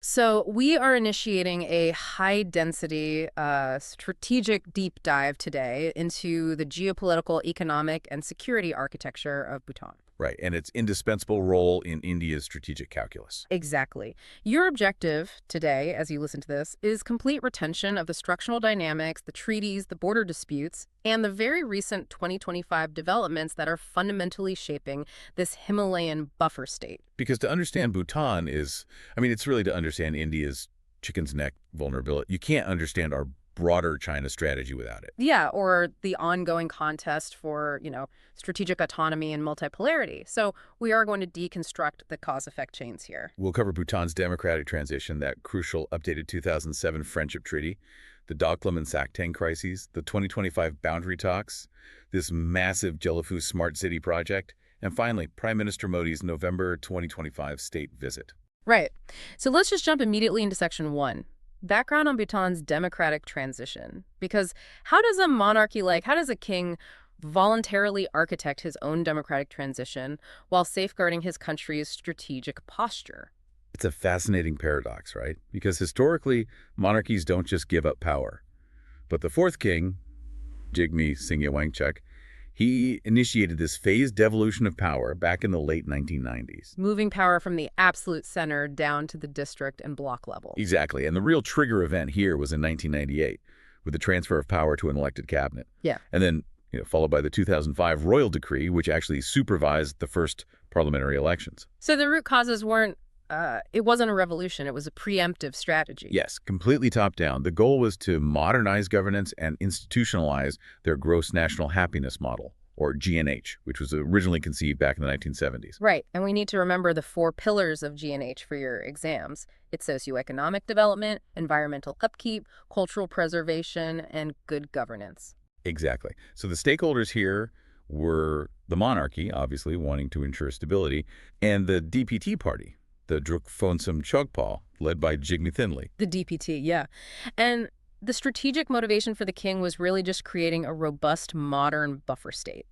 So we are initiating a high-density, strategic deep dive today into the geopolitical, economic, and security architecture of Bhutan. Right, and its indispensable role in India's strategic calculus. Exactly. Your objective today, as you listen to this, is complete retention of the structural dynamics, the treaties, the border disputes, and the very recent 2025 developments that are fundamentally shaping this Himalayan buffer state. Because to understand Bhutan it's really to understand India's chicken's neck vulnerability. You can't understand our broader China strategy without it. Yeah, or the ongoing contest for, strategic autonomy and multipolarity. So we are going to deconstruct the cause-effect chains here. We'll cover Bhutan's democratic transition, that crucial updated 2007 Friendship Treaty, the Doklam and Sakteng crises, the 2025 boundary talks, this massive Gelephu smart city project, and finally, Prime Minister Modi's November 2025 state visit. Right. So let's just jump immediately into section one. Background on Bhutan's democratic transition. Because how does a king voluntarily architect his own democratic transition while safeguarding his country's strategic posture? It's a fascinating paradox, right? Because historically, monarchies don't just give up power. But the fourth king, Jigme Singye Wangchuck, he initiated this phased devolution of power back in the late 1990s. Moving power from the absolute center down to the district and block levels. Exactly, and the real trigger event here was in 1998, with the transfer of power to an elected cabinet. Yeah. And then, followed by the 2005 royal decree, which actually supervised the first parliamentary elections. So the root causes it wasn't a revolution, it was a preemptive strategy. Yes, completely top-down. The goal was to modernize governance and institutionalize their gross national happiness model, or GNH, which was originally conceived back in the 1970s. Right, and we need to remember the four pillars of GNH for your exams. It's socioeconomic development, environmental upkeep, cultural preservation, and good governance. Exactly. So the stakeholders here were the monarchy, obviously, wanting to ensure stability, and the DPT party, the Druk Phonsaam Chokpa, led by Jigme Thinley. The DPT, yeah. And the strategic motivation for the king was really just creating a robust, modern buffer state,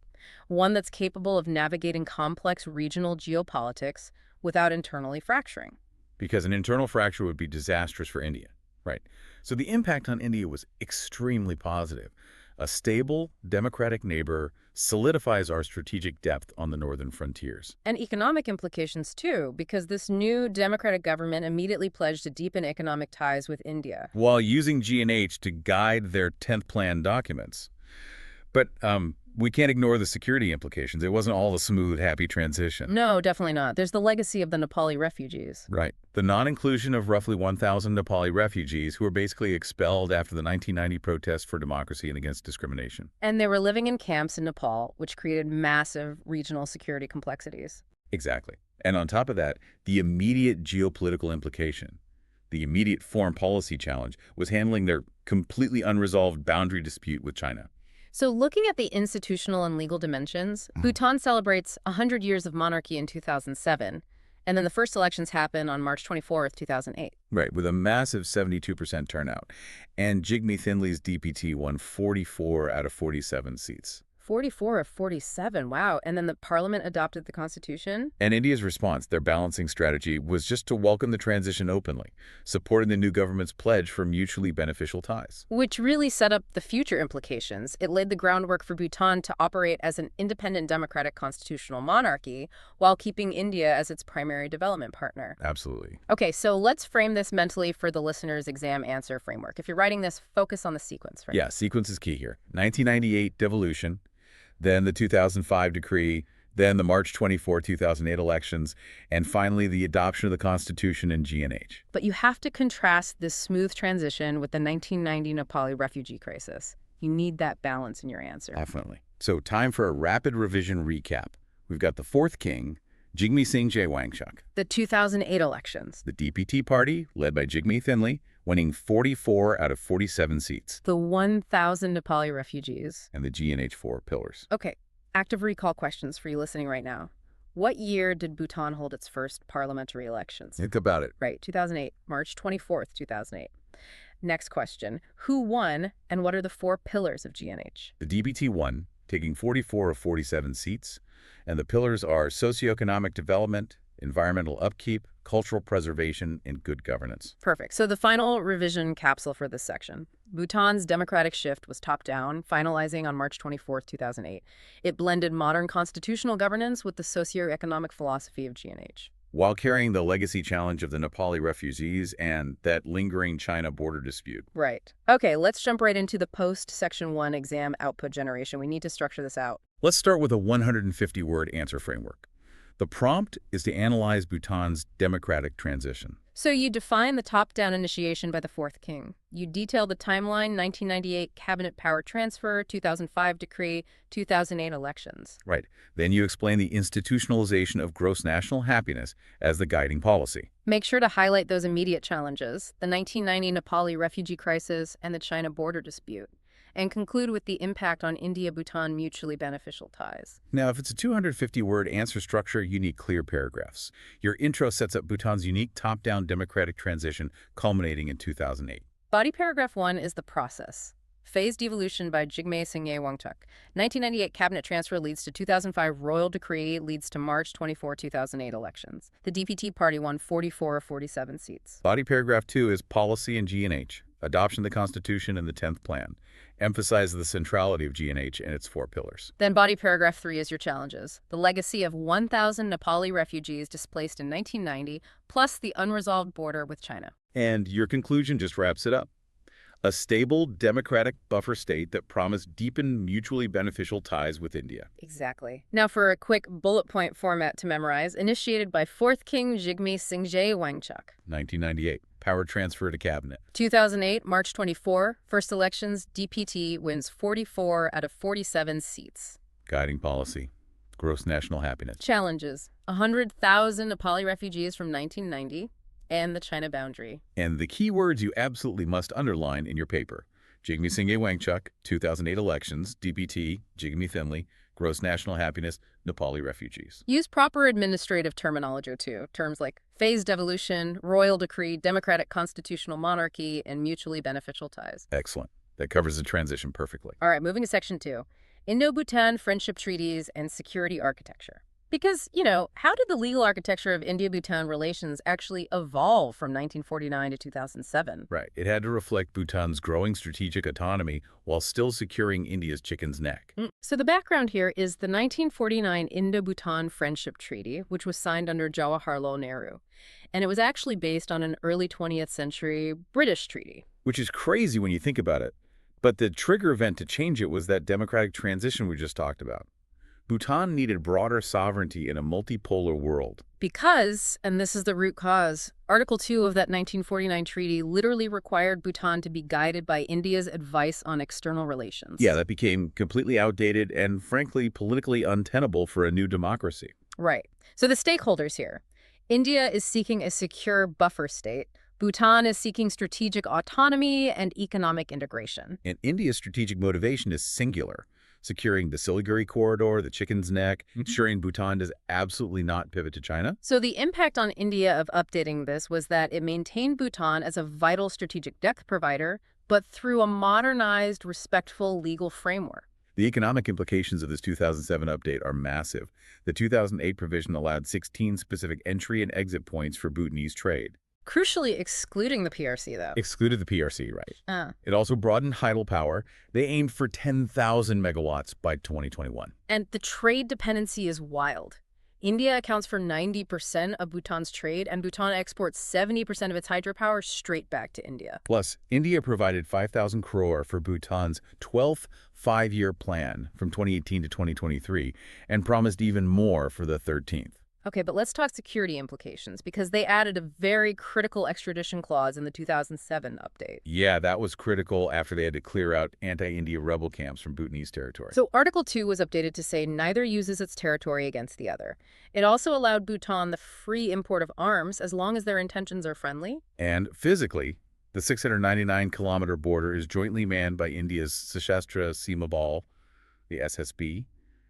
one that's capable of navigating complex regional geopolitics without internally fracturing. Because an internal fracture would be disastrous for India, right? So the impact on India was extremely positive. A stable, democratic neighbor solidifies our strategic depth on the northern frontiers. And economic implications, too, because this new democratic government immediately pledged to deepen economic ties with India. While using GNH to guide their 10th plan documents. But we can't ignore the security implications. It wasn't all a smooth, happy transition. No, definitely not. There's the legacy of the Nepali refugees. Right. The non-inclusion of roughly 1,000 Nepali refugees who were basically expelled after the 1990 protests for democracy and against discrimination. And they were living in camps in Nepal, which created massive regional security complexities. Exactly. And on top of that, the immediate geopolitical implication, the immediate foreign policy challenge, was handling their completely unresolved boundary dispute with China. So looking at the institutional and legal dimensions, Bhutan celebrates 100 years of monarchy in 2007, and then the first elections happen on March 24th, 2008. Right, with a massive 72% turnout. And Jigme Thinley's DPT won 44 out of 47 seats. 44 of 47, wow. And then the parliament adopted the constitution? And India's response, their balancing strategy, was just to welcome the transition openly, supporting the new government's pledge for mutually beneficial ties. Which really set up the future implications. It laid the groundwork for Bhutan to operate as an independent democratic constitutional monarchy while keeping India as its primary development partner. Absolutely. Okay, so let's frame this mentally for the listener's exam answer framework. If you're writing this, focus on the sequence. Right? Yeah, sequence is key here. 1998 devolution, then the 2005 decree, then the March 24, 2008 elections, and finally the adoption of the Constitution and GNH. But you have to contrast this smooth transition with the 1990 Nepali refugee crisis. You need that balance in your answer. Definitely. So time for a rapid revision recap. We've got the fourth king, Jigme Singye Wangchuck. The 2008 elections. The DPT party, led by Jigme Thinley, winning 44 out of 47 seats. The 1,000 Nepali refugees. And the GNH 4 pillars. Okay, active recall questions for you listening right now. What year did Bhutan hold its first parliamentary elections? Think about it. Right, 2008, March 24th, 2008. Next question. Who won, and what are the four pillars of GNH? The DPT won, taking 44 of 47 seats, and the pillars are socioeconomic development, environmental upkeep, cultural preservation, and good governance. Perfect. So the final revision capsule for this section. Bhutan's democratic shift was top-down, finalizing on March 24, 2008. It blended modern constitutional governance with the socio-economic philosophy of G&H. While carrying the legacy challenge of the Nepali refugees and that lingering China border dispute. Right. Okay, let's jump right into the post-Section 1 exam output generation. We need to structure this out. Let's start with a 150-word answer framework. The prompt is to analyze Bhutan's democratic transition. So you define the top-down initiation by the fourth king. You detail the timeline, 1998 cabinet power transfer, 2005 decree, 2008 elections. Right. Then you explain the institutionalization of gross national happiness as the guiding policy. Make sure to highlight those immediate challenges, the 1990 Nepali refugee crisis and the China border dispute, and conclude with the impact on India-Bhutan mutually beneficial ties. Now, if it's a 250-word answer structure, you need clear paragraphs. Your intro sets up Bhutan's unique top-down democratic transition culminating in 2008. Body paragraph 1 is the process. Phased evolution by Jigme Singye Wangchuk. 1998 cabinet transfer leads to 2005 royal decree leads to March 24, 2008 elections. The DPT party won 44 of 47 seats. Body paragraph 2 is policy and G&H. Adoption of the Constitution and the 10th Plan. Emphasize the centrality of G&H and its 4 pillars. Then body paragraph 3 is your challenges. The legacy of 1,000 Nepali refugees displaced in 1990, plus the unresolved border with China. And your conclusion just wraps it up. A stable, democratic buffer state that promised deepened, mutually beneficial ties with India. Exactly. Now for a quick bullet point format to memorize, initiated by 4th King Jigme Singye Wangchuk. 1998. Power transfer to cabinet. 2008, March 24, first elections, DPT wins 44 out of 47 seats. Guiding policy. Gross national happiness. Challenges. 100,000 Nepali refugees from 1990. And the China boundary. And the key words you absolutely must underline in your paper. Jigme Singye Wangchuk, 2008 elections, DPT, Jigme Thinley, gross national happiness, Nepali refugees. Use proper administrative terminology too. Terms like phased evolution, royal decree, democratic constitutional monarchy, and mutually beneficial ties. Excellent. That covers the transition perfectly. All right, moving to section 2. Indo-Bhutan friendship treaties and security architecture. Because, how did the legal architecture of India-Bhutan relations actually evolve from 1949 to 2007? Right. It had to reflect Bhutan's growing strategic autonomy while still securing India's chicken's neck. So the background here is the 1949 Indo-Bhutan Friendship Treaty, which was signed under Jawaharlal Nehru. And it was actually based on an early 20th century British treaty. Which is crazy when you think about it. But the trigger event to change it was that democratic transition we just talked about. Bhutan needed broader sovereignty in a multipolar world. Because, and this is the root cause, Article 2 of that 1949 treaty literally required Bhutan to be guided by India's advice on external relations. Yeah, that became completely outdated and, frankly, politically untenable for a new democracy. Right. So the stakeholders here. India is seeking a secure buffer state. Bhutan is seeking strategic autonomy and economic integration. And India's strategic motivation is singular. Securing the Siliguri corridor, the chicken's neck, ensuring Bhutan does absolutely not pivot to China. So the impact on India of updating this was that it maintained Bhutan as a vital strategic depth provider, but through a modernized, respectful legal framework. The economic implications of this 2007 update are massive. The 2008 provision allowed 16 specific entry and exit points for Bhutanese trade. Crucially excluding the PRC, though. Excluded the PRC, right. It also broadened hydropower. They aimed for 10,000 megawatts by 2021. And the trade dependency is wild. India accounts for 90% of Bhutan's trade, and Bhutan exports 70% of its hydropower straight back to India. Plus, India provided 5,000 crore for Bhutan's 12th five-year plan from 2018 to 2023 and promised even more for the 13th. Okay, but let's talk security implications, because they added a very critical extradition clause in the 2007 update. Yeah, that was critical after they had to clear out anti-India rebel camps from Bhutanese territory. So Article 2 was updated to say neither uses its territory against the other. It also allowed Bhutan the free import of arms as long as their intentions are friendly. And physically, the 699-kilometer border is jointly manned by India's Sashastra Seema Bal, the SSB,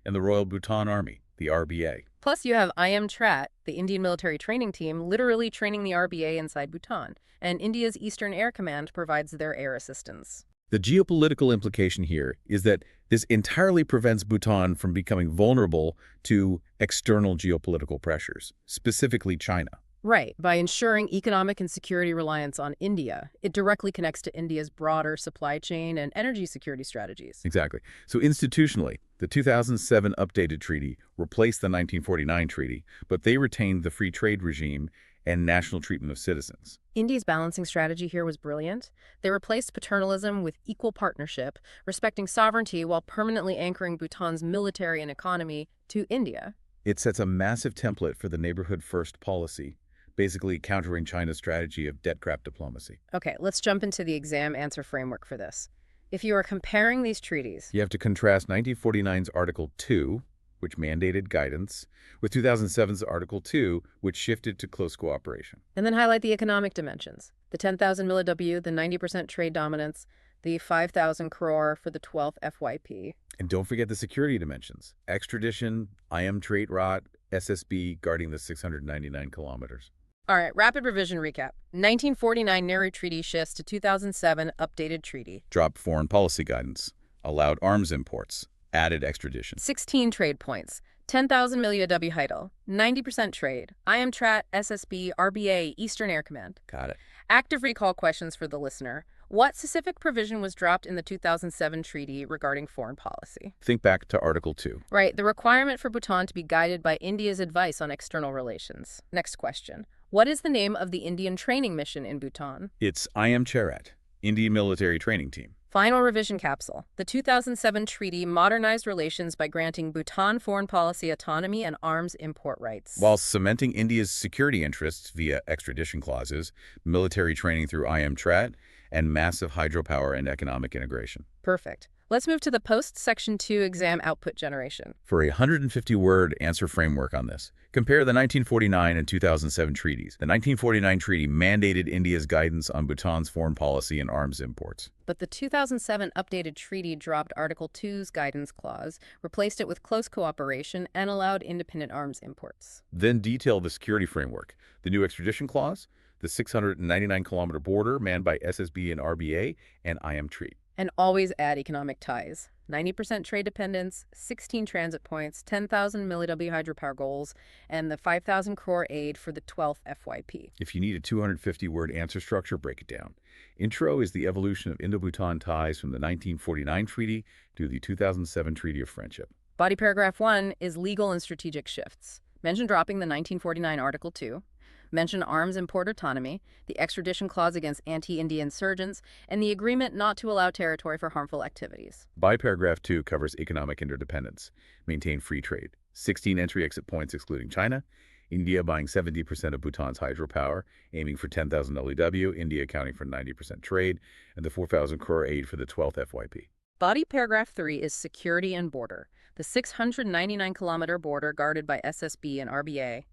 and the Royal Bhutan Army, the RBA. Plus, you have IM-TRAT, the Indian military training team, literally training the RBA inside Bhutan, and India's Eastern Air Command provides their air assistance. The geopolitical implication here is that this entirely prevents Bhutan from becoming vulnerable to external geopolitical pressures, specifically China. Right. By ensuring economic and security reliance on India, it directly connects to India's broader supply chain and energy security strategies. Exactly. So institutionally, the 2007 updated treaty replaced the 1949 treaty, but they retained the free trade regime and national treatment of citizens. India's balancing strategy here was brilliant. They replaced paternalism with equal partnership, respecting sovereignty while permanently anchoring Bhutan's military and economy to India. It sets a massive template for the neighborhood first policy, basically countering China's strategy of debt trap diplomacy. Okay, let's jump into the exam answer framework for this. If you are comparing these treaties, You have to contrast 1949's Article 2, which mandated guidance, with 2007's Article 2, which shifted to close cooperation. and then highlight the economic dimensions. The 10,000 milliW, the 90% trade dominance, the 5,000 crore for the 12th FYP. And don't forget the security dimensions. Extradition, IM Trait Rot, SSB guarding the 699 kilometers. All right, rapid revision recap. 1949 Nehru Treaty shifts to 2007 updated treaty. Dropped foreign policy guidance. Allowed arms imports. Added extradition. 16 trade points. 10,000 milliW Heidel. 90% trade. IMTRAT, SSB, RBA, Eastern Air Command. Got it. Active recall questions for the listener. What specific provision was dropped in the 2007 treaty regarding foreign policy? Think back to Article 2. Right, the requirement for Bhutan to be guided by India's advice on external relations. Next question. What is the name of the Indian training mission in Bhutan? It's IM Charat, Indian Military Training Team. Final revision capsule. The 2007 treaty modernized relations by granting Bhutan foreign policy autonomy and arms import rights. While cementing India's security interests via extradition clauses, military training through IM Trat, and massive hydropower and economic integration. Perfect. Let's move to the post-Section 2 exam output generation. For a 150-word answer framework on this, compare the 1949 and 2007 treaties. The 1949 treaty mandated India's guidance on Bhutan's foreign policy and arms imports. But the 2007 updated treaty dropped Article 2's guidance clause, replaced it with close cooperation, and allowed independent arms imports. Then detail the security framework. The new extradition clause, the 699-kilometer border manned by SSB and RBA, and IM Treat. And always add economic ties. 90% trade dependence, 16 transit points, 10,000 milliW hydropower goals, and the 5,000 crore aid for the 12th FYP. If you need a 250-word answer structure, break it down. Intro is the evolution of Indo-Bhutan ties from the 1949 treaty to the 2007 Treaty of Friendship. Body paragraph 1 is legal and strategic shifts. Mention dropping the 1949 Article 2. Mention arms import autonomy, the extradition clause against anti-India insurgents, and the agreement not to allow territory for harmful activities. By paragraph 2 covers economic interdependence, maintain free trade, 16 entry-exit points excluding China, India buying 70% of Bhutan's hydropower, aiming for 10,000 LEW, India accounting for 90% trade, and the 4,000 crore aid for the 12th FYP. Body paragraph 3 is security and border, the 699-kilometer border guarded by SSB and RBA.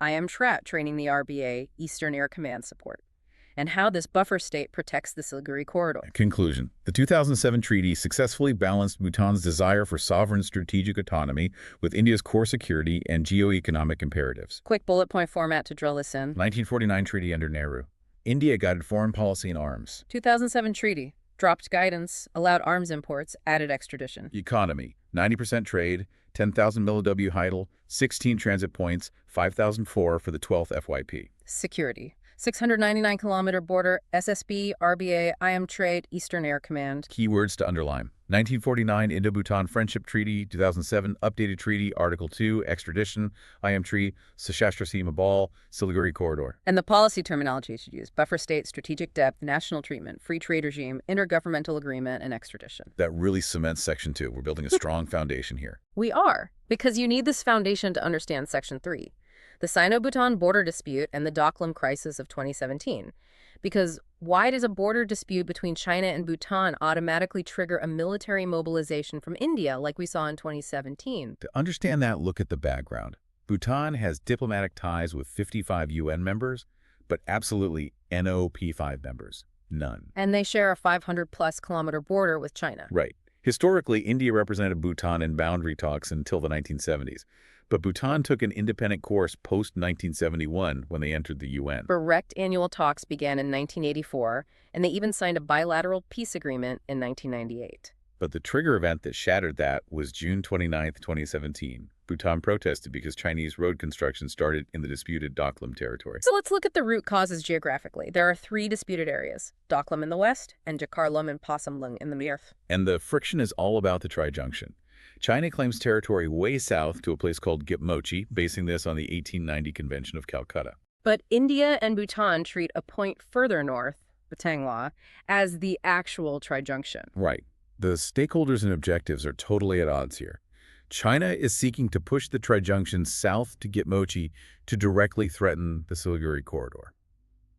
IM Trat training the RBA, Eastern Air Command support, and how this buffer state protects the Siliguri corridor. Conclusion. The 2007 treaty successfully balanced Bhutan's desire for sovereign strategic autonomy with India's core security and geo-economic imperatives. Quick bullet point format to drill this in. 1949 treaty under Nehru. India guided foreign policy and arms. 2007 treaty. Dropped guidance, allowed arms imports, added extradition. Economy. 90% trade, 10,000 milliW Heidel, 16 transit points, 5,004 for the 12th FYP. Security. 699-kilometer border, SSB, RBA, IM Trade, Eastern Air Command. Keywords to underline. 1949 Indo-Bhutan Friendship Treaty, 2007 Updated Treaty, Article 2, Extradition, IM Treaty, Sashastra Seema Ball, Siliguri Corridor. And the policy terminology you should use: buffer state, strategic depth, national treatment, free trade regime, intergovernmental agreement, and extradition. That really cements Section 2. We're building a strong foundation here. We are, because you need this foundation to understand Section 3, the Sino-Bhutan border dispute and the Doklam crisis of 2017. Because why does a border dispute between China and Bhutan automatically trigger a military mobilization from India like we saw in 2017? To understand that, look at the background. Bhutan has diplomatic ties with 55 UN members, but absolutely no P5 members. None. And they share a 500-plus kilometer border with China. Right. Historically, India represented Bhutan in boundary talks until the 1970s. But Bhutan took an independent course post-1971 when they entered the UN. Direct annual talks began in 1984, and they even signed a bilateral peace agreement in 1998. But the trigger event that shattered that was June 29, 2017. Bhutan protested because Chinese road construction started in the disputed Doklam territory. So let's look at the root causes geographically. There are three disputed areas: Doklam in the west and Jakarlum and Pasamlung in the north. And the friction is all about the tri-junction. China claims territory way south to a place called Gitmochi, basing this on the 1890 Convention of Calcutta. But India and Bhutan treat a point further north, Batangla, as the actual tri-junction. Right. The stakeholders and objectives are totally at odds here. China is seeking to push the tri-junction south to Gitmochi to directly threaten the Siliguri corridor.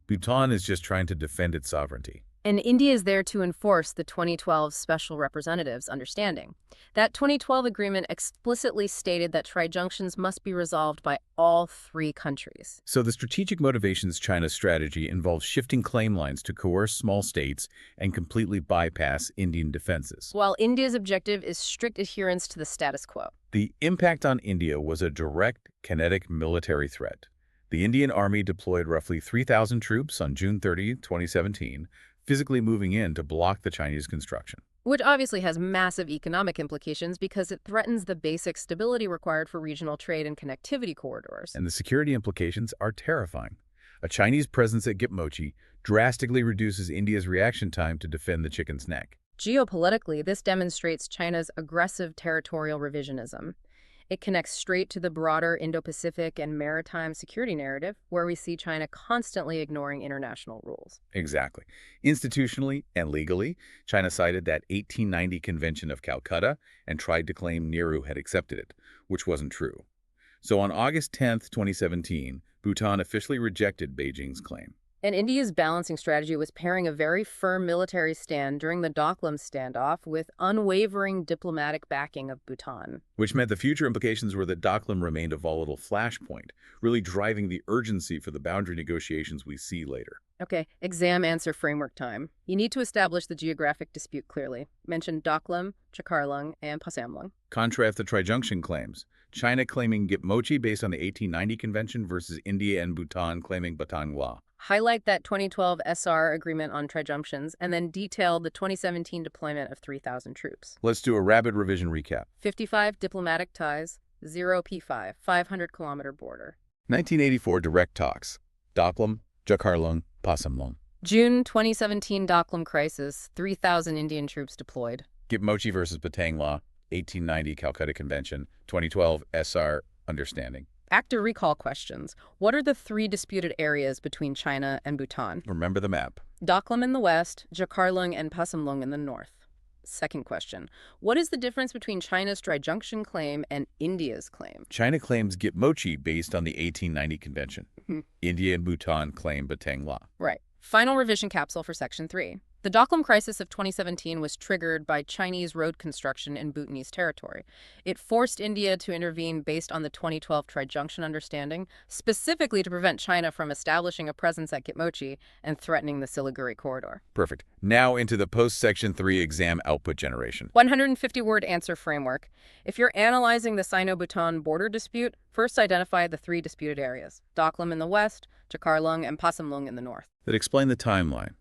Bhutan is just trying to defend its sovereignty. And India is there to enforce the 2012 Special Representative's understanding. That 2012 agreement explicitly stated that tri-junctions must be resolved by all three countries. So the strategic motivations China's strategy involves shifting claim lines to coerce small states and completely bypass Indian defenses. While India's objective is strict adherence to the status quo. The impact on India was a direct, kinetic military threat. The Indian Army deployed roughly 3,000 troops on June 30, 2017, physically moving in to block the Chinese construction. Which obviously has massive economic implications because it threatens the basic stability required for regional trade and connectivity corridors. And the security implications are terrifying. A Chinese presence at Gitmochi drastically reduces India's reaction time to defend the chicken's neck. Geopolitically, this demonstrates China's aggressive territorial revisionism. It connects straight to the broader Indo-Pacific and maritime security narrative, where we see China constantly ignoring international rules. Exactly. Institutionally and legally, China cited that 1890 Convention of Calcutta and tried to claim Nehru had accepted it, which wasn't true. So on August 10, 2017, Bhutan officially rejected Beijing's claim. And India's balancing strategy was pairing a very firm military stand during the Doklam standoff with unwavering diplomatic backing of Bhutan. Which meant the future implications were that Doklam remained a volatile flashpoint, really driving the urgency for the boundary negotiations we see later. Okay, exam answer framework time. You need to establish the geographic dispute clearly. Mention Doklam, Jakarlung, and Pasamlung. Contrast the tri-junction claims. China claiming Gitmochi based on the 1890 Convention versus India and Bhutan claiming Batangla. Highlight that 2012 SR agreement on tri-junctions, and then detail the 2017 deployment of 3,000 troops. Let's do a rapid revision recap. 55 diplomatic ties, 0 P5, 500-kilometer border. 1984 direct talks. Doklam, Jakarlung, Pasamlung. June 2017 Doklam crisis, 3,000 Indian troops deployed. Gitmochi versus Batangla, 1890 Calcutta Convention, 2012 SR understanding. Actor recall questions. What are the three disputed areas between China and Bhutan? Remember the map. Doklam in the west, Jakarlung and Pasamlung in the north. Second question. What is the difference between China's tri-junction claim and India's claim? China claims Gitmochi based on the 1890 Convention. India and Bhutan claim Batangla. Right. Final revision capsule for Section 3. The Doklam crisis of 2017 was triggered by Chinese road construction in Bhutanese territory. It forced India to intervene based on the 2012 tri-junction understanding, specifically to prevent China from establishing a presence at Gitmochi and threatening the Siliguri corridor. Perfect. Now into the post-Section 3 exam output generation. 150-word answer framework. If you're analyzing the Sino-Bhutan border dispute, first identify the three disputed areas: Doklam in the west, Jakarlung, and Pasamlung in the north. That explain the timeline.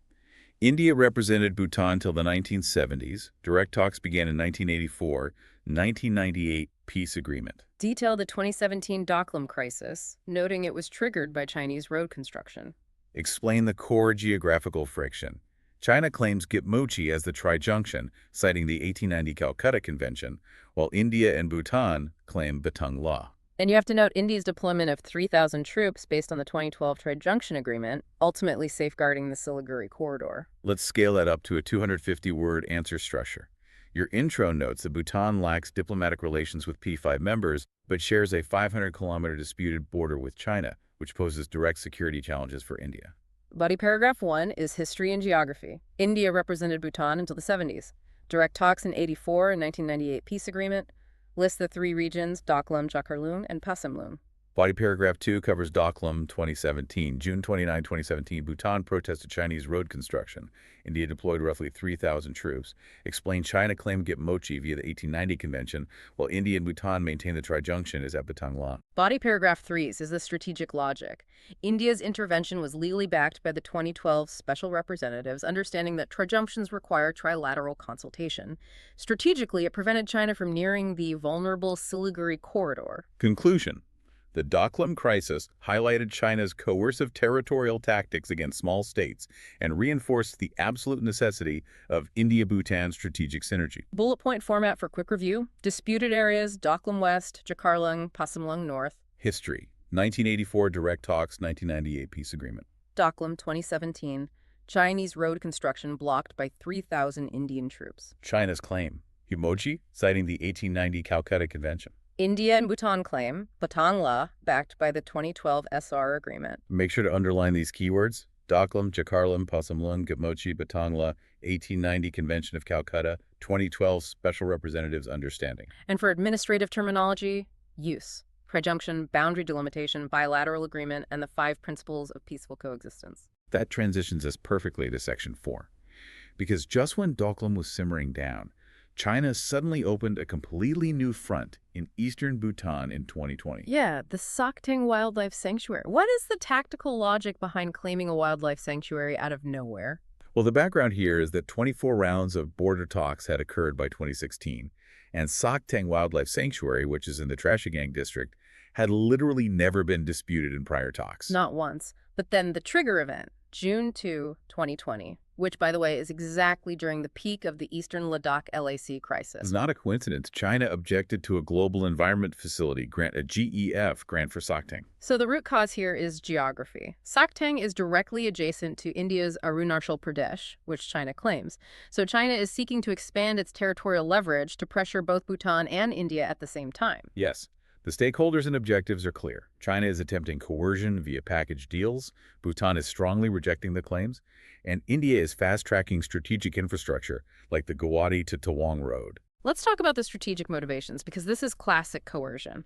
India represented Bhutan till the 1970s. Direct talks began in 1984, 1998 peace agreement. Detail the 2017 Doklam crisis, noting it was triggered by Chinese road construction. Explain the core geographical friction. China claims Gitmochi as the tri-junction, citing the 1890 Calcutta Convention, while India and Bhutan claim Batangla. And you have to note India's deployment of 3,000 troops based on the 2012 tri-junction agreement, ultimately safeguarding the Siliguri corridor. Let's scale that up to a 250-word answer structure. Your intro notes that Bhutan lacks diplomatic relations with P5 members, but shares a 500-kilometer disputed border with China, which poses direct security challenges for India. Body paragraph 1 is history and geography. India represented Bhutan until the 70s. Direct talks in 84 and 1998 peace agreement. List the three regions: Doklam, Jakarlung, and Pasamlung. Body paragraph 2 covers Doklam 2017. June 29, 2017, Bhutan protested Chinese road construction. India deployed roughly 3,000 troops. Explained China claimed Gitmochi via the 1890 convention, while India and Bhutan maintained the tri-junction is at Batangla. Body paragraph 3 is the strategic logic. India's intervention was legally backed by the 2012 special representatives, understanding that tri-junctions require trilateral consultation. Strategically, it prevented China from nearing the vulnerable Siliguri corridor. Conclusion. The Doklam crisis highlighted China's coercive territorial tactics against small states and reinforced the absolute necessity of India-Bhutan strategic synergy. Bullet point format for quick review. Disputed areas: Doklam West, Jakarlung, Pasamlung North. History. 1984 direct talks, 1998 peace agreement. Doklam 2017. Chinese road construction blocked by 3,000 Indian troops. China's claim. Gitmochi, citing the 1890 Calcutta Convention. India and Bhutan claim, Batangla, backed by the 2012 SR agreement. Make sure to underline these keywords: Doklam, Jakarlung, Pasamlung, Gitmochi, Batangla, 1890 Convention of Calcutta, 2012 Special Representatives Understanding. And for administrative terminology, use, tri-junction, boundary delimitation, bilateral agreement, and the 5 principles of peaceful coexistence. That transitions us perfectly to Section 4. Because just when Doklam was simmering down, China suddenly opened a completely new front in eastern Bhutan in 2020. Yeah, the Sakteng Wildlife Sanctuary. What is the tactical logic behind claiming a wildlife sanctuary out of nowhere? Well, the background here is that 24 rounds of border talks had occurred by 2016, and Sakteng Wildlife Sanctuary, which is in the Trashigang district, had literally never been disputed in prior talks. Not once. But then the trigger event, June 2, 2020, which, by the way, is exactly during the peak of the Eastern Ladakh LAC crisis. It's not a coincidence. China objected to a global environment facility grant, a GEF grant for Sakteng. So the root cause here is geography. Sakteng is directly adjacent to India's Arunachal Pradesh, which China claims. So China is seeking to expand its territorial leverage to pressure both Bhutan and India at the same time. Yes. The stakeholders and objectives are clear. China is attempting coercion via package deals, Bhutan is strongly rejecting the claims, and India is fast-tracking strategic infrastructure like the Guwahati to Tawang Road. Let's talk about the strategic motivations, because this is classic coercion.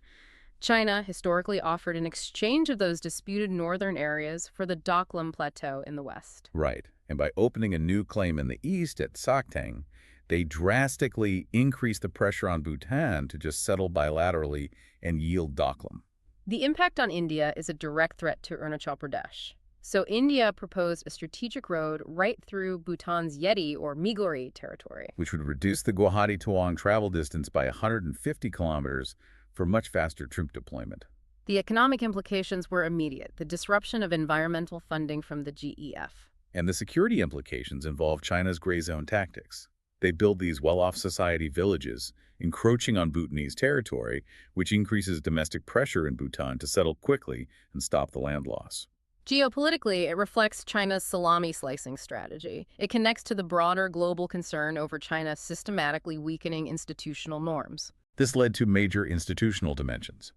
China historically offered an exchange of those disputed northern areas for the Doklam Plateau in the west. Right, and by opening a new claim in the east at Sakteng, they drastically increased the pressure on Bhutan to just settle bilaterally and yield Doklam. The impact on India is a direct threat to Arunachal Pradesh. So India proposed a strategic road right through Bhutan's Yeti or Migori territory, which would reduce the Guwahati-Tawang travel distance by 150 kilometers for much faster troop deployment. The economic implications were immediate: the disruption of environmental funding from the GEF. And the security implications involve China's gray zone tactics. They build these well-off society villages, encroaching on Bhutanese territory, which increases domestic pressure in Bhutan to settle quickly and stop the land loss. Geopolitically, it reflects China's salami slicing strategy. It connects to the broader global concern over China systematically weakening institutional norms. This led to major institutional dimensions.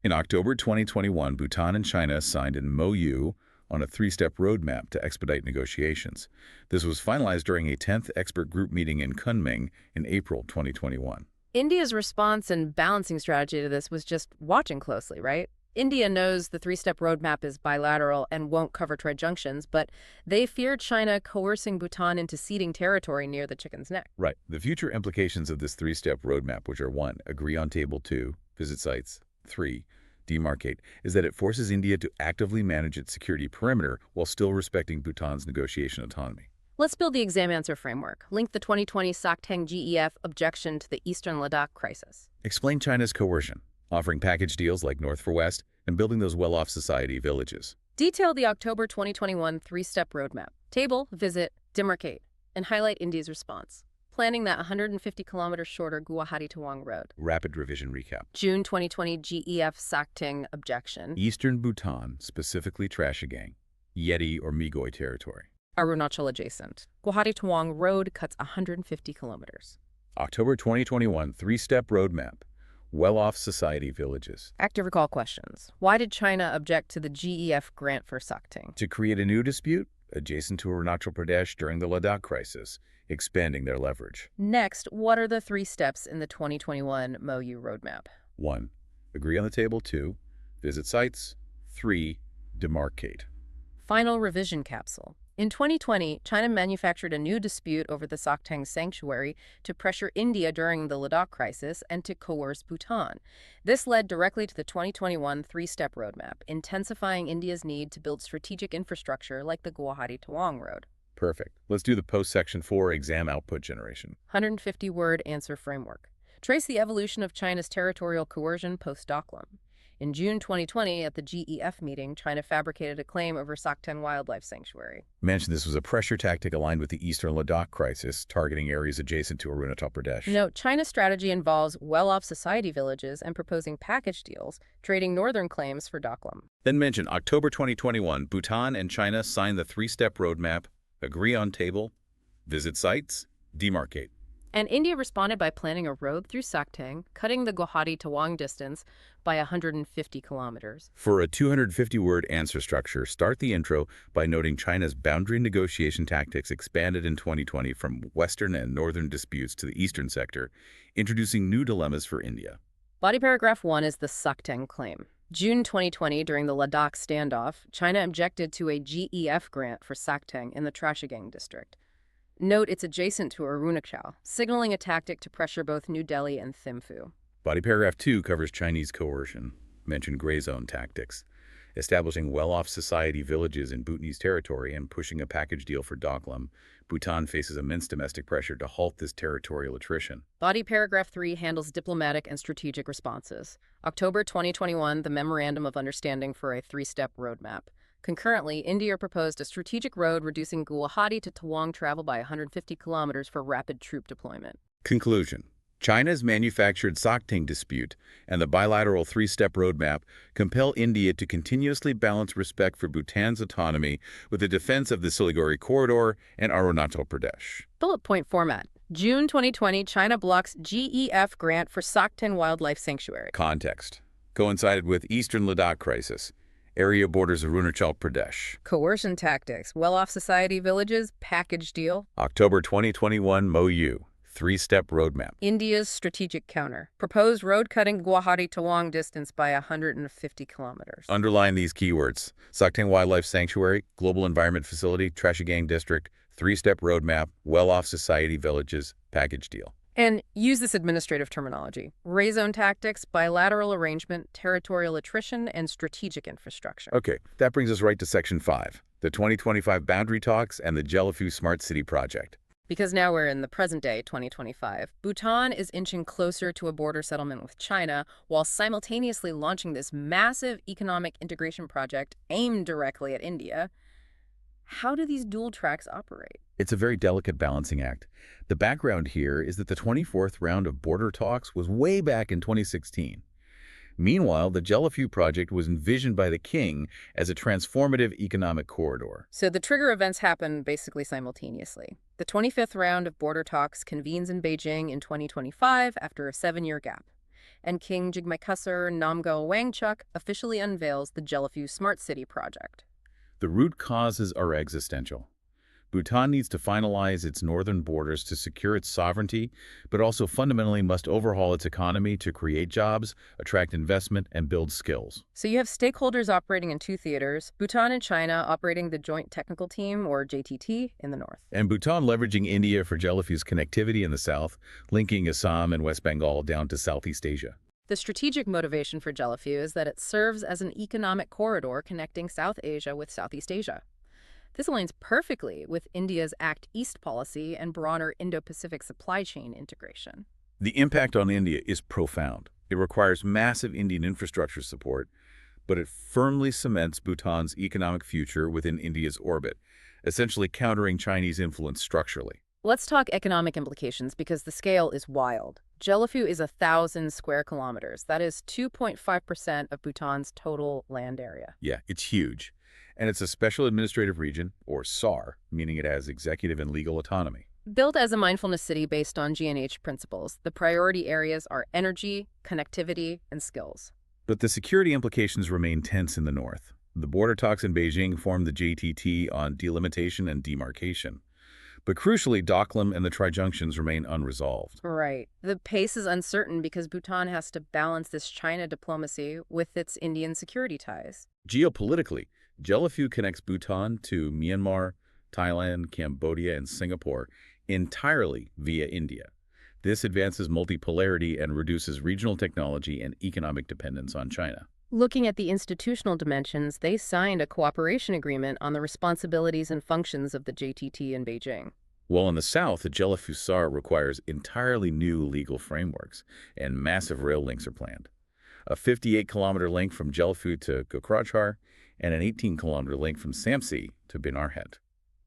In October 2021, Bhutan and China signed an MOU on a 3-step roadmap to expedite negotiations. This was finalized during a 10th expert group meeting in Kunming in April 2021. India's response and balancing strategy to this was just watching closely, right? India knows the 3-step roadmap is bilateral and won't cover tri-junctions, but they feared China coercing Bhutan into ceding territory near the chicken's neck. Right. The future implications of this 3-step roadmap, which are 1, agree on table 2, visit sites, 3, demarcate, is that it forces India to actively manage its security perimeter while still respecting Bhutan's negotiation autonomy. Let's build the exam-answer framework. Link the 2020 Sakteng GEF objection to the Eastern Ladakh crisis. Explain China's coercion, offering package deals like North for West and building those well-off society villages. Detail the October 2021 3-step roadmap. Table, visit, demarcate, and highlight India's response. Planning that 150-kilometer shorter Guwahati-Tawang Road. Rapid revision recap. June 2020 GEF Sakteng objection. Eastern Bhutan, specifically Trashigang, Yeti or Migoi territory. Arunachal adjacent. Guwahati-Tawang Road cuts 150 kilometers. October 2021 3-step roadmap. Well-off society villages. Active recall questions. Why did China object to the GEF grant for Sakteng? To create a new dispute adjacent to Arunachal Pradesh during the Ladakh crisis, expanding their leverage. Next, what are the 3 steps in the 2021 MOU roadmap? 1. Agree on the table. 2. Visit sites. 3. Demarcate. Final revision capsule. In 2020, China manufactured a new dispute over the Sakteng sanctuary to pressure India during the Ladakh crisis and to coerce Bhutan. This led directly to the 2021 three-step roadmap, intensifying India's need to build strategic infrastructure like the Guwahati-Tawang Road. Perfect. Let's do the post-Section 4 exam output generation. 150-word answer framework. Trace the evolution of China's territorial coercion post-Doklam. In June 2020, at the GEF meeting, China fabricated a claim over Sakteng Wildlife Sanctuary. Mentioned this was a pressure tactic aligned with the Eastern Ladakh crisis, targeting areas adjacent to Arunachal Pradesh. Note, China's strategy involves well-off society villages and proposing package deals, trading northern claims for Doklam. Then mention October 2021, Bhutan and China signed the three-step roadmap, agree on table, visit sites, demarcate. And India responded by planning a road through Sakteng, cutting the Guwahati-Tawang distance by 150 kilometers. For a 250-word answer structure, start the intro by noting China's boundary negotiation tactics expanded in 2020 from western and northern disputes to the eastern sector, introducing new dilemmas for India. Body paragraph 1 is the Sakteng claim. June 2020, during the Ladakh standoff, China objected to a GEF grant for Sakteng in the Trashigang district. Note it's adjacent to Arunachal, signaling a tactic to pressure both New Delhi and Thimphu. Body paragraph 2 covers Chinese coercion. Mention gray zone tactics, establishing well-off society villages in Bhutanese territory and pushing a package deal for Doklam. Bhutan faces immense domestic pressure to halt this territorial attrition. Body paragraph 3 handles diplomatic and strategic responses. October 2021, the Memorandum of Understanding for a three-step roadmap. Concurrently, India proposed a strategic road reducing Guwahati to Tawang travel by 150 kilometers for rapid troop deployment. Conclusion. China's manufactured Sakteng dispute and the bilateral three-step roadmap compel India to continuously balance respect for Bhutan's autonomy with the defense of the Siliguri Corridor and Arunachal Pradesh. Bullet point format. June 2020, China blocks GEF grant for Sakteng Wildlife Sanctuary. Context. Coincided with Eastern Ladakh crisis. Area borders Arunachal Pradesh. Coercion tactics, well-off society villages, package deal. October 2021 MOU, three-step roadmap. India's strategic counter. Proposed road cutting Guwahati-Tawang distance by 150 kilometers. Underline these keywords. Sakteng Wildlife Sanctuary, Global Environment Facility, Trashigang District, three-step roadmap, well-off society villages, package deal. And use this administrative terminology. Gray zone tactics, bilateral arrangement, territorial attrition, and strategic infrastructure. Okay, that brings us right to Section 5, the 2025 boundary talks and the Gelephu Smart City project. Because now we're in the present day, 2025, Bhutan is inching closer to a border settlement with China while simultaneously launching this massive economic integration project aimed directly at India. How do these dual tracks operate? It's a very delicate balancing act. The background here is that the 24th round of border talks was way back in 2016. Meanwhile, the Gelephu project was envisioned by the king as a transformative economic corridor. So the trigger events happen basically simultaneously. The 25th round of border talks convenes in Beijing in 2025 after a 7-year gap. And King Jigme Namgyal Wangchuck officially unveils the Gelephu Smart City project. The root causes are existential. Bhutan needs to finalize its northern borders to secure its sovereignty, but also fundamentally must overhaul its economy to create jobs, attract investment, and build skills. So you have stakeholders operating in two theaters, Bhutan and China operating the Joint Technical Team, or JTT, in the north. And Bhutan leveraging India for Gelephu's connectivity in the south, linking Assam and West Bengal down to Southeast Asia. The strategic motivation for Gelephu is that it serves as an economic corridor connecting South Asia with Southeast Asia. This aligns perfectly with India's Act East policy and broader Indo-Pacific supply chain integration. The impact on India is profound. It requires massive Indian infrastructure support, but it firmly cements Bhutan's economic future within India's orbit, essentially countering Chinese influence structurally. Let's talk economic implications because the scale is wild. Gelephu is 1,000 square kilometers. That is 2.5% of Bhutan's total land area. Yeah, it's huge. And it's a special administrative region, or SAR, meaning it has executive and legal autonomy. Built as a mindfulness city based on G&H principles, the priority areas are energy, connectivity, and skills. But the security implications remain tense in the north. The border talks in Beijing form the JTT on delimitation and demarcation. But crucially, Doklam and the tri-junctions remain unresolved. Right. The pace is uncertain because Bhutan has to balance this China diplomacy with its Indian security ties. Geopolitically, Gelephu connects Bhutan to Myanmar, Thailand, Cambodia, and Singapore entirely via India. This advances multipolarity and reduces regional technology and economic dependence on China. Looking at the institutional dimensions, they signed a cooperation agreement on the responsibilities and functions of the JTT in Beijing. While in the south, the Gelephu SAR requires entirely new legal frameworks, and massive rail links are planned. A 58-kilometer link from Gelephu to Gokrajhar, and an 18-kilometer link from Samsi to Binarhat.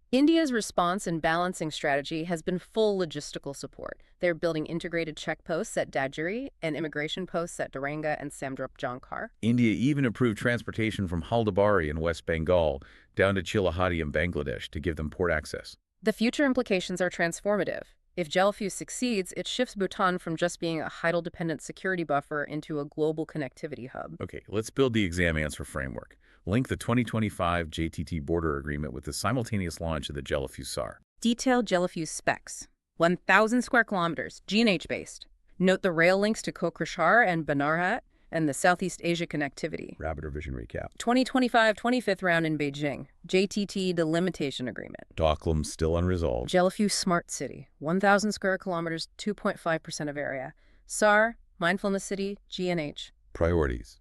India's response and balancing strategy has been full logistical support. They're building integrated checkposts at Dajiri and immigration posts at Doranga and Samdrup Jonkar. India even approved transportation from Haldabari in West Bengal down to Chilahati in Bangladesh to give them port access. The future implications are transformative. If Gelephu succeeds, it shifts Bhutan from just being a hydel-dependent security buffer into a global connectivity hub. Okay, let's build the exam answer framework. Link the 2025 JTT border agreement with the simultaneous launch of the Gelephu SAR. Detailed Gelephu specs. 1,000 square kilometers, G&H based. Note the rail links to Kokrajhar and Banarhat and the Southeast Asia connectivity. Rapid revision recap. 2025 25th round in Beijing. JTT delimitation agreement. Doklam still unresolved. Gelephu Smart City. 1,000 square kilometers, 2.5% of area. SAR, Mindfulness City, G&H. Priorities.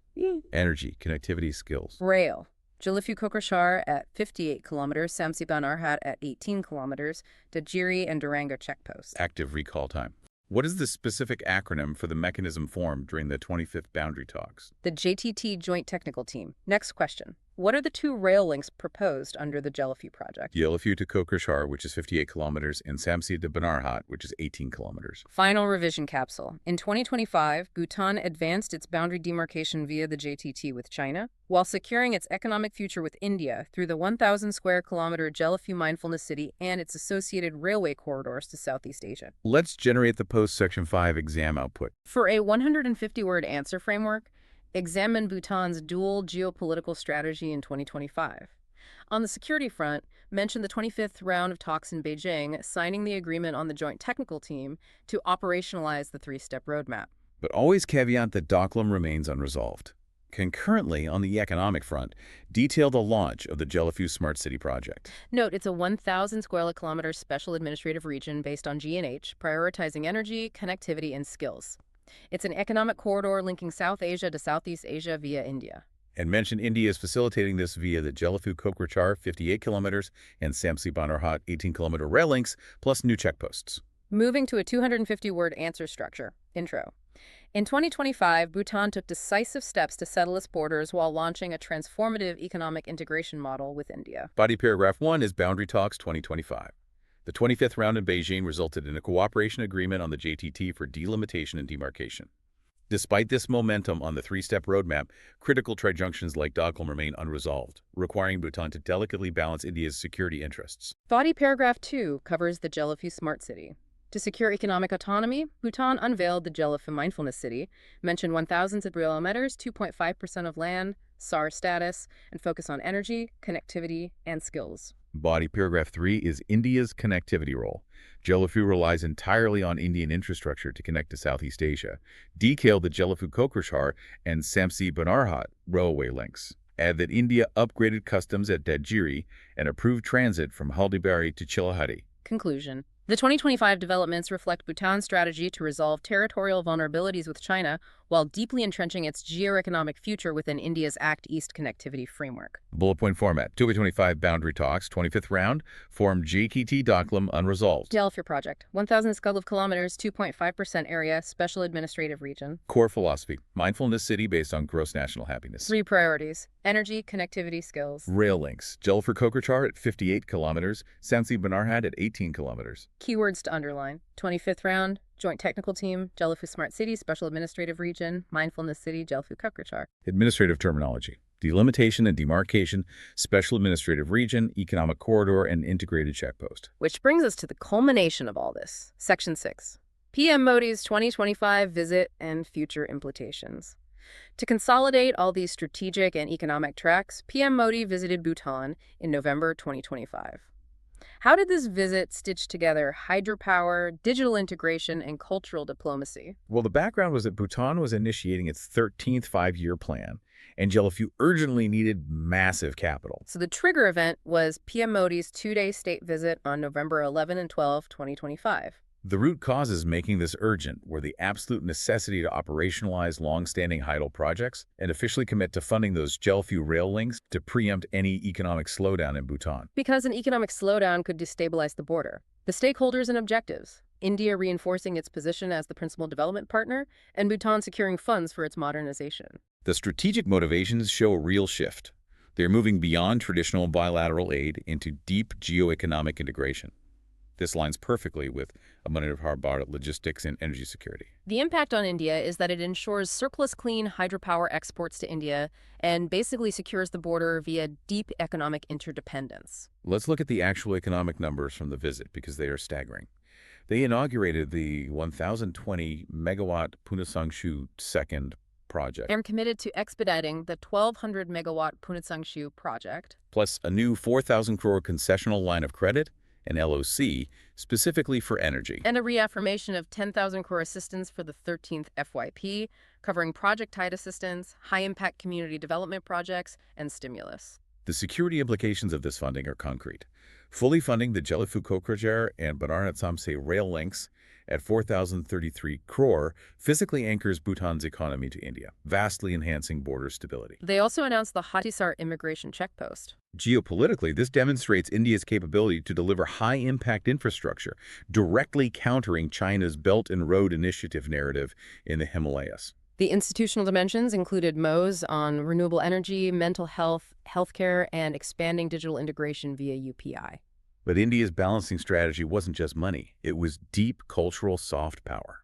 Energy, connectivity, skills. Rail. Gelephu Kokrajhar at 58 kilometers, Samsi Banarhat at 18 kilometers, Dajiri and Doranga checkposts. Active recall time. What is the specific acronym for the mechanism formed during the 25th boundary talks? The JTT Joint Technical Team. Next question. What are the two rail links proposed under the Gelephu project? Gelephu to Kokrajhar, which is 58 kilometers, and Samsi to Banarhat, which is 18 kilometers. Final revision capsule. In 2025, Bhutan advanced its boundary demarcation via the JTT with China, while securing its economic future with India through the 1,000 square kilometer Gelephu Mindfulness City and its associated railway corridors to Southeast Asia. Let's generate the post-Section 5 exam output. For a 150-word answer framework, examine Bhutan's dual geopolitical strategy in 2025. On the security front, mention the 25th round of talks in Beijing, signing the agreement on the Joint Technical Team to operationalize the three-step roadmap. But always caveat that Doklam remains unresolved. Concurrently, on the economic front, detail the launch of the Gelephu Smart City project. Note, it's a 1,000 square kilometer special administrative region based on G&H, prioritizing energy, connectivity, and skills. It's an economic corridor linking South Asia to Southeast Asia via India. And mention India is facilitating this via the Gelephu Kokrajhar 58 kilometers and Samsi Banarhat 18-kilometer rail links, plus new checkposts. Moving to a 250-word answer structure. Intro. In 2025, Bhutan took decisive steps to settle its borders while launching a transformative economic integration model with India. Body paragraph 1 is Boundary Talks 2025. The 25th round in Beijing resulted in a cooperation agreement on the JTT for delimitation and demarcation. Despite this momentum on the three-step roadmap, critical tri-junctions like Doklam remain unresolved, requiring Bhutan to delicately balance India's security interests. Body paragraph 2 covers the Gelephu Smart City. To secure economic autonomy, Bhutan unveiled the Gelephu Mindfulness City, mentioned 1,000 kilometers, 2.5% of land, SAR status, and focus on energy, connectivity, and skills. Body paragraph 3 is India's connectivity role. Gelephu relies entirely on Indian infrastructure to connect to Southeast Asia. Detail the Gelephu Kokrajhar and Samsi Banarhat railway links. Add that India upgraded customs at Dajiri and approved transit from Haldabari to Chilahati. Conclusion. The 2025 developments reflect Bhutan's strategy to resolve territorial vulnerabilities with China while deeply entrenching its geo-economic future within India's Act East connectivity framework. Bullet point format. 2025 boundary talks, 25th round, form JTT Doklam unresolved. Gelephu project. 1,000 square kilometers, 2.5% area, special administrative region. Core philosophy. Mindfulness City based on gross national happiness. 3 priorities. Energy, connectivity, skills. Rail links. Gelephu Kokrajhar at 58 kilometers, Samsi Banarhat at 18 kilometers. Keywords to underline. 25th round, Joint Technical Team, Gelephu Smart City, Special Administrative Region, Mindfulness City, Gelephu Kokrajhar. Administrative terminology. Delimitation and demarcation, Special Administrative Region, Economic Corridor, and Integrated Checkpost. Which brings us to the culmination of all this. Section 6. PM Modi's 2025 visit and future implications. To consolidate all these strategic and economic tracks, PM Modi visited Bhutan in November 2025. How did this visit stitch together hydropower, digital integration, and cultural diplomacy? Well, the background was that Bhutan was initiating its 13th five-year plan, and Gelephu urgently needed massive capital. So the trigger event was PM Modi's two-day state visit on November 11 and 12, 2025. The root causes making this urgent were the absolute necessity to operationalize long-standing hydel projects and officially commit to funding those Gelephu rail links to preempt any economic slowdown in Bhutan. Because an economic slowdown could destabilize the border. The stakeholders and objectives: India reinforcing its position as the principal development partner, and Bhutan securing funds for its modernization. The strategic motivations show a real shift. They're moving beyond traditional bilateral aid into deep geoeconomic integration. This lines perfectly with abundant harbor logistics and energy security. The impact on India is that it ensures surplus clean hydropower exports to India and basically secures the border via deep economic interdependence. Let's look at the actual economic numbers from the visit because they are staggering. They inaugurated the 1,020 megawatt Punasangshu second project, And committed to expediting the 1,200 megawatt Punitsangshu project. plus a new 4,000 crore concessional line of credit, an LOC, specifically for energy. And a reaffirmation of 10,000 crore assistance for the 13th FYP, covering project-tied assistance, high-impact community development projects, and stimulus. The security implications of this funding are concrete. Fully funding the Gelephu Kokrajar and Banarat Samse rail links at 4,033 crore physically anchors Bhutan's economy to India, vastly enhancing border stability. They also announced the Hathisar immigration checkpost. Geopolitically, this demonstrates India's capability to deliver high-impact infrastructure, directly countering China's Belt and Road Initiative narrative in the Himalayas. The institutional dimensions included MOs on renewable energy, mental health, healthcare, and expanding digital integration via UPI. But India's balancing strategy wasn't just money. It was deep cultural soft power.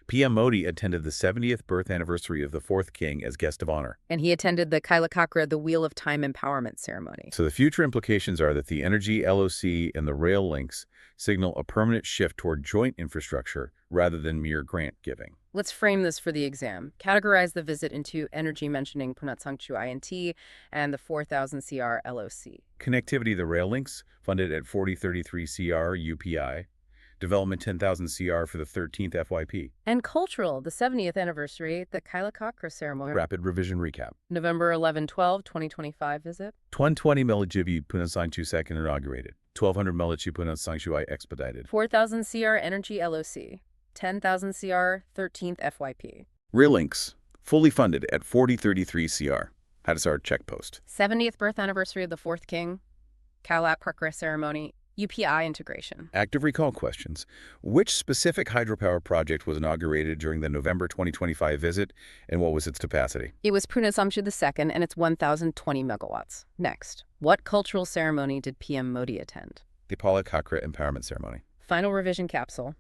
PM Modi attended the 70th birth anniversary of the fourth king as guest of honor. And he attended the Kailakakra, the Wheel of Time empowerment ceremony. So the future implications are that the energy LOC and the rail links signal a permanent shift toward joint infrastructure rather than mere grant giving. Let's frame this for the exam. Categorize the visit into energy mentioning Punatsangchu INT and the 4,000 CR LOC. Connectivity, the rail links, funded at 4033 CR UPI. Development 10,000 CR for the 13th FYP. And cultural, the 70th anniversary, the Kailakakra ceremony. Rapid revision recap. November 11-12, 2025 visit. 120 Melajivi Punasangshu second inaugurated. 1,200 Melachi Punasangshu I expedited. 4,000 CR energy LOC. 10,000 CR 13th FYP. Rail links, fully funded at 4033 CR. Hadisar checkpost. 70th birth anniversary of the fourth king. Kailakakra ceremony. UPI integration. Active recall questions. Which specific hydropower project was inaugurated during the November 2025 visit, and what was its capacity? It was Punasamshu II, and it's 1,020 megawatts. Next, what cultural ceremony did PM Modi attend? The Palakakra Empowerment Ceremony. Final revision capsule.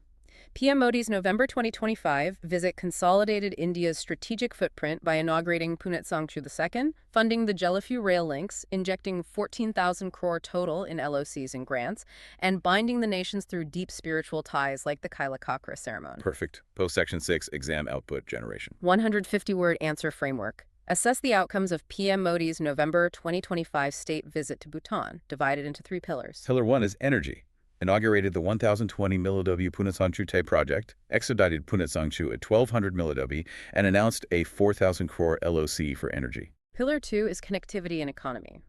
PM Modi's November 2025 visit consolidated India's strategic footprint by inaugurating Punitsangshu II, funding the Gelephu rail links, injecting 14,000 crore total in LOCs and grants, and binding the nations through deep spiritual ties like the Kailakakra ceremony. Perfect. Post-Section 6 exam output generation. 150-word answer framework. Assess the outcomes of PM Modi's November 2025 state visit to Bhutan, divided into 3 pillars. Pillar 1 is energy. Inaugurated the 1,020 milliW Punitsangshu Te project, expedited Punitsangshu at 1,200 milliW, and announced a 4,000 crore LOC for energy. Pillar 2 is connectivity and economy.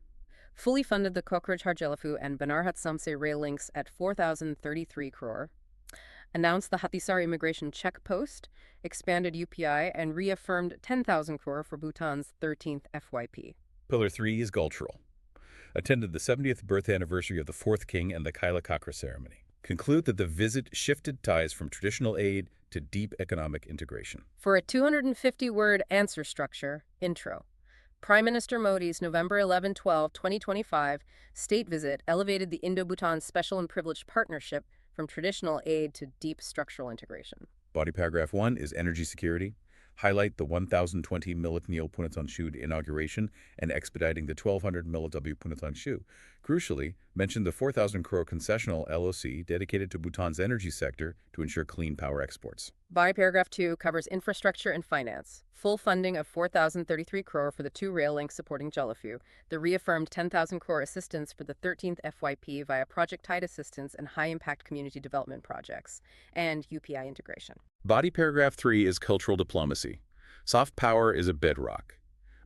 Fully funded the Kokrajar Gelephu and Banarhat Samse rail links at 4,033 crore. Announced the Hathisar immigration checkpost, expanded UPI, and reaffirmed 10,000 crore for Bhutan's 13th FYP. Pillar 3 is cultural. Attended the 70th birth anniversary of the fourth king and the Kailakakra ceremony. Conclude that the visit shifted ties from traditional aid to deep economic integration. For a 250-word answer structure, intro. Prime Minister Modi's November 11-12, 2025 state visit elevated the Indo-Bhutan Special and Privileged Partnership from traditional aid to deep structural integration. Body paragraph 1 is energy security. Highlight the 1,020 Militnil Punitsangshu inauguration and expediting the 1,200 Militw Punitsangshu Crucially, mentioned the 4,000 crore concessional LOC dedicated to Bhutan's energy sector to ensure clean power exports. Body paragraph 2 covers infrastructure and finance. Full funding of 4,033 crore for the 2 rail links supporting Gelephu, the reaffirmed 10,000 crore assistance for the 13th FYP via project-tied assistance and high-impact community development projects, and UPI integration. Body paragraph 3 is cultural diplomacy. Soft power is a bedrock.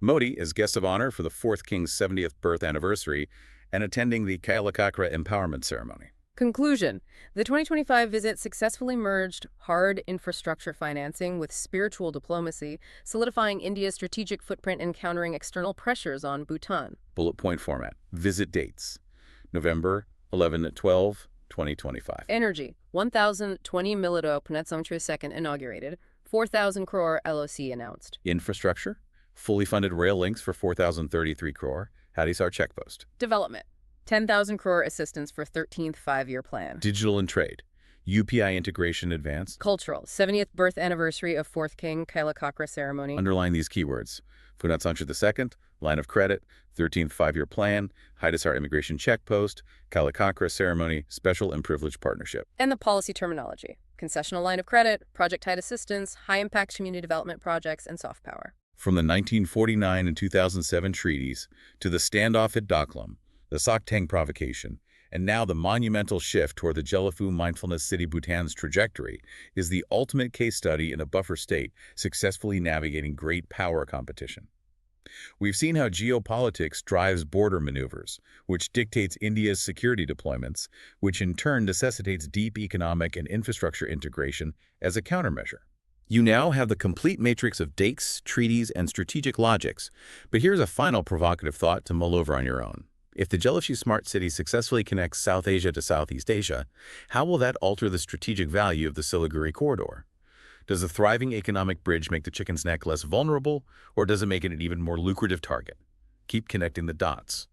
Modi is guest of honor for the 4th King's 70th birth anniversary and attending the Kailakakra empowerment ceremony. Conclusion. The 2025 visit successfully merged hard infrastructure financing with spiritual diplomacy, solidifying India's strategic footprint and countering external pressures on Bhutan. Bullet point format. Visit dates. November 11-12, 2025. Energy. 1,020 Milido Panetsongchua second inaugurated. 4,000 crore LOC announced. Infrastructure. Fully funded rail links for 4,033 crore. Hadisar checkpost. Development. 10,000 crore assistance for 13th five-year plan. Digital and trade. UPI integration advanced. Cultural. 70th birth anniversary of 4th King Kailakakra ceremony. Underline these keywords. Funatsanchit II, line of credit, 13th five-year plan, Hadisar immigration checkpost, Kailakakra ceremony, special and privileged partnership. And the policy terminology. Concessional line of credit, project-tied assistance, high-impact community development projects, and soft power. From the 1949 and 2007 treaties to the standoff at Doklam, the Sakteng provocation, and now the monumental shift toward the Gelephu Mindfulness City Bhutan's trajectory is the ultimate case study in a buffer state successfully navigating great power competition. We've seen how geopolitics drives border maneuvers, which dictates India's security deployments, which in turn necessitates deep economic and infrastructure integration as a countermeasure. You now have the complete matrix of dates, treaties, and strategic logics, but here's a final provocative thought to mull over on your own. If the Gelephu Smart City successfully connects South Asia to Southeast Asia, how will that alter the strategic value of the Siliguri corridor? Does a thriving economic bridge make the chicken's neck less vulnerable, or does it make it an even more lucrative target? Keep connecting the dots.